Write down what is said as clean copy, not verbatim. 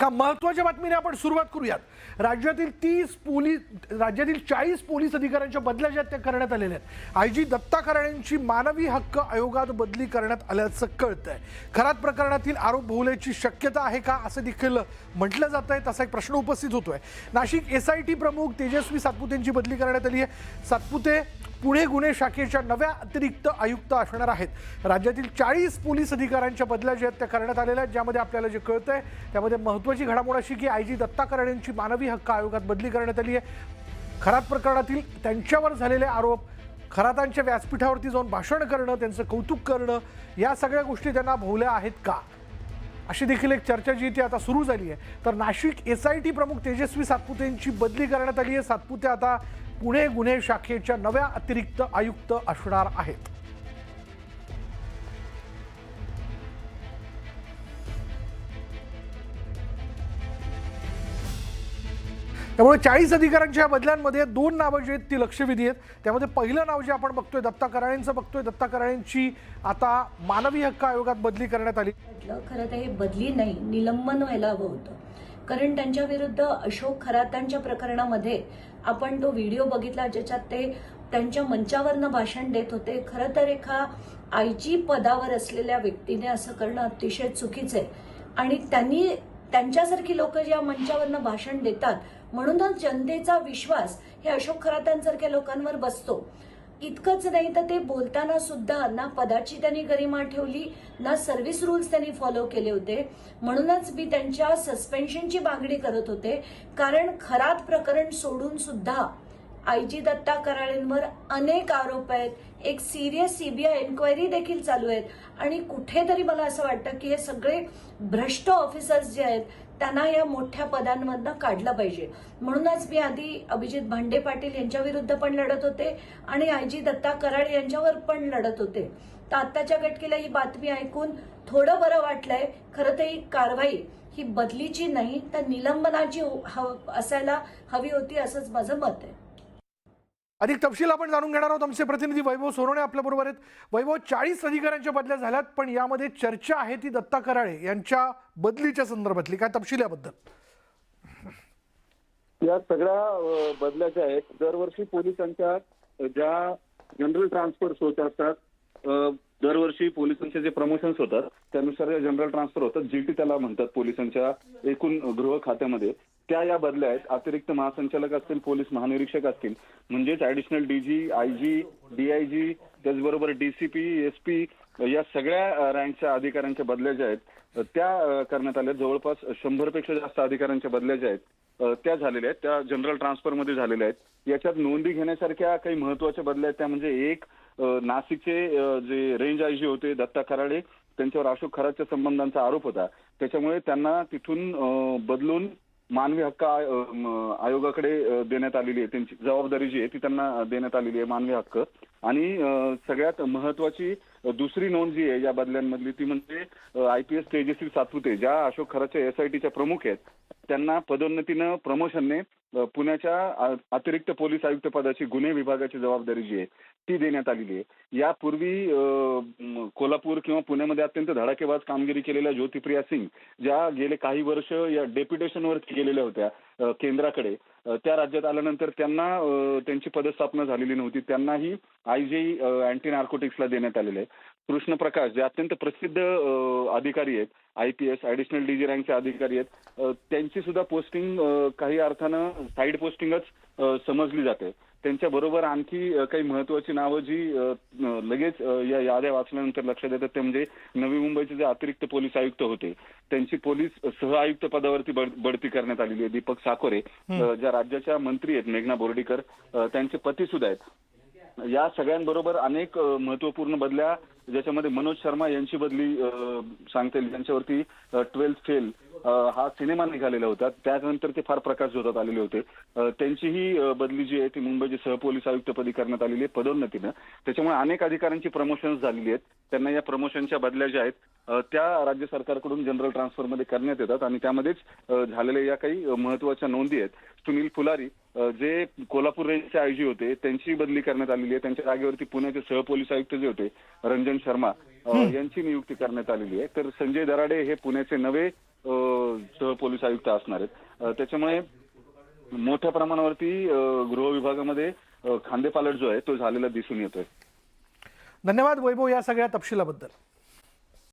महत्त्वाच्या बातमीने आपण सुरुवात करूयात। राज्यातील 40 पोलीस अधिकाऱ्यांच्या बदल्या ज्या त्या करण्यात आलेल्या आहेत। आयजी दत्ता कराळेंची मानवी हक्क आयोगात बदली करण्यात आल्याचं कळतंय। खरात प्रकरणातील आरोप होण्याची शक्यता आहे का असं देखील म्हटलं जात आहे। तसा एक प्रश्न उपस्थित होतोय। नाशिक एसआयटी प्रमुख तेजस्वी सातपुतेंची बदली करण्यात आली आहे। सातपुते पुणे गुन्हे शाखेच्या नव्या अतिरिक्त आयुक्त असणार आहेत। राज्यातील 40 पोलीस अधिकाऱ्यांच्या बदल्या ज्या त्या करण्यात आलेल्या आहेत। ज्यामध्ये आपल्याला जे कळतंय त्यामध्ये महत्त्वाची घडामोड अशी की आयजी दत्ता कराळेंची मानवी हक्क आयोगात बदली करण्यात आली आहे। खरात प्रकरणातील त्यांच्यावर झालेले आरोप, खरातांच्या व्यासपीठावरती जाऊन भाषण करणं, त्यांचं कौतुक करणं, या सगळ्या गोष्टी त्यांना भोवल्या आहेत का अशी देखील एक चर्चा जी ती आता सुरू झाली आहे। तर नाशिक एसआयटी प्रमुख तेजस्वी सातपुतेंची बदली करण्यात आली आहे। सातपुते आता पुणे गुन्हे शाखेच्या नव्या अतिरिक्त आयुक्त असणार आहेत। त्यामुळे 40 अधिकाऱ्यांच्या या बदल्यांमध्ये 2 नावं जी आहेत ती लक्षवेधी आहेत। त्यामध्ये पहिलं नाव जे आपण बघतोय दत्ता कराळेंचं बघतोय। दत्ता कराळेंची आता मानवी हक्क आयोगात बदली करण्यात आली। खरं तर हे बदली नाही, निलंबन व्हायला हवं होतं। कारण त्यांच्या विरुद्ध अशोक खरातांच्या प्रकरणामध्ये आपण तो व्हिडिओ बघितला ज्याच्यात ते त्यांच्या मंचावरनं भाषण देत होते। खरं तर एका आयजी पदावर असलेल्या व्यक्तीने असं करणं अतिशय चुकीचं आहे आणि त्यांच्यासारखी लोक ज्या मंचावरनं भाषण देतात म्हणूनच जनतेचा विश्वास हे अशोक खरातांसारख्या लोकांवर बसतो। इतकंच नाही तर ते बोलताना सुद्धा ना पदाची त्यांनी गरिमा ठेवली ना सर्व्हिस रूल्स त्यांनी फॉलो केले होते। म्हणूनच मी त्यांच्या सस्पेन्शनची मागणी करत होते, कारण खरात प्रकरण सोडून सुद्धा आयजी दत्ता कराळेंवर अनेक आरोप आहेत। एक सिरियस सीबीआय एन्क्वायरी देखील चालू आहेत आणि कुठेतरी मला असं वाटतं की हे सगळे भ्रष्ट ऑफिसर्स जे आहेत त्यांना या मोठ्या पदांमधनं काढलं पाहिजे। म्हणूनच मी आधी अभिजित भांडे पाटील यांच्या विरुद्ध पण लढत होते आणि आयजी दत्ता कराळे यांच्यावर पण लढत होते। तर आत्ताच्या घटकेला ही बातमी ऐकून थोडं बरं वाटलंय। खरं तर ही कारवाई ही बदलीची नाही तर निलंबनाची असायला हवी होती असंच माझं मत आहे। अधिक तपशील आपण जाणून घेणार आहोत। आमचे प्रतिनिधी वैभव सोनवणे आपल्या बरोबर आहेत। वैभव, 40 अधिकाऱ्यांच्या बदल्या झाल्यात पण यामध्ये चर्चा आहे ती दत्ता कराळे यांच्या बदलीच्या संदर्भातली, काय तपशील याबद्दल? या सगळ्या बदल्या ज्या आहेत, दरवर्षी पोलिसांच्या ज्या जनरल ट्रान्सफर्स होत असतात, दरवर्षी पोलिसांचे जे प्रमोशन्स होतात त्यानुसार जनरल ट्रान्सफर होतात, जीटी त्याला म्हणतात पोलिसांच्या एकूण गृह खात्यामध्ये। त्या या बदल्या आहेत। अतिरिक्त महासंचालक असतील, पोलीस महानिरीक्षक असतील, म्हणजेच ऍडिशनल डीजी, आयजी, डीआयजी, त्याचबरोबर डीसीपी, एसपी या सगळ्या रँकच्या अधिकाऱ्यांच्या बदल्या ज्या आहेत त्या करण्यात आल्या। जवळपास 100 पेक्षा जास्त अधिकाऱ्यांच्या बदल्या ज्या आहेत त्या झालेल्या आहेत, त्या जनरल ट्रान्सफरमध्ये झालेल्या आहेत। याच्यात नोंदी घेण्यासारख्या काही महत्वाच्या बदल्या आहेत। त्या म्हणजे एक, नाशिकचे जे रेंज आयजी होते दत्ता कराळे, त्यांच्यावर अशोक खरातच्या संबंधांचा आरोप होता, त्याच्यामुळे त्यांना तिथून बदलून मानवी हक्क आयोगाकडे देण्यात आलेली आहे। त्यांची जबाबदारी जी आहे ती त्यांना देण्यात आलेली आहे, मानवी हक्क। आणि सगळ्यात महत्वाची दुसरी नोंद जी आहे या बदल्यांमधली ती म्हणजे IPS तेजस्वी सातपुते, ज्या अशोक खरातच्या एसआयटीच्या प्रमुख आहेत, त्यांना पदोन्नतीनं प्रमोशनने पुण्याच्या अतिरिक्त पोलीस आयुक्त पदाची गुन्हे विभागाची जबाबदारी जी आहे ती देण्यात आलेली आहे। यापूर्वी कोल्हापूर किंवा पुण्यामध्ये अत्यंत धडाकेबाज कामगिरी केलेल्या ज्योतिप्रिया सिंग, ज्या गेले काही वर्ष या डेप्युटेशनवरती गेलेल्या होत्या केंद्राकडे, त्या राज्यात आल्यानंतर त्यांना त्यांची पदस्थापना झालेली नव्हती, त्यांनाही आयजी अँटी नार्कोटिक्सला देण्यात आलेलं आहे। कृष्ण प्रकाश, जे अत्यंत प्रसिद्ध अधिकारी आहेत, IPS ऍडिशनल डीजी रँकचे अधिकारी आहेत, त्यांची सुद्धा पोस्टिंग काही अर्थानं साईड पोस्टिंगच समजली जाते। त्यांच्या बरोबर आणखी काही महत्वाची नावं जी लगेच या याद्या वाचल्यानंतर लक्षात येतात ते म्हणजे नवी मुंबईचे जे अतिरिक्त पोलीस आयुक्त होते त्यांची पोलीस सह आयुक्त पदावरती बढती करण्यात आलेली आहे। दीपक साकोरे, ज्या राज्याच्या मंत्री आहेत मेघना बोर्डीकर, त्यांचे पती सुद्धा आहेत। या सगळ्यांबरोबर अनेक महत्वपूर्ण बदल्या, ज्याच्यामध्ये मनोज शर्मा यांची बदली सांगता येईल, त्यांच्यावरती 12th फेल हा सिनेमा निघालेला होता, त्यानंतर ते फार प्रकाशझोतात आलेले होते। त्यांचीही बदली जी आहे ती मुंबईचे सहपोलीस आयुक्तपदी करण्यात आलेली आहे पदोन्नतीनं। त्याच्यामुळे अनेक अधिकाऱ्यांची प्रमोशन्स झालेली आहेत। त्यांना या प्रमोशनच्या बदल्या ज्या आहेत त्या राज्य सरकारकडून जनरल ट्रान्सफरमध्ये करण्यात येतात आणि त्यामध्येच झालेल्या या काही महत्वाच्या नोंदी आहेत। सुनील फुलारी, जे कोल्हापूर रेंजचे आयजी होते, त्यांची बदली करण्यात आलेली आहे। त्यांच्या जागेवरती पुण्याचे सहपोलीस आयुक्त जे होते रंजन शर्मा यांची नियुक्ती करण्यात आलेली आहे। तर संजय दराडे हे पुण्याचे नवे सह पोलीस आयुक्त असणार आहेत. त्याच्यामुळे मोठ्या प्रमाणावरती गृह विभागामध्ये खांदेपालट जो आहे तो झालेला दिसून येतोय. धन्यवाद वैभव या सगळ्या तपशिलाबद्दल.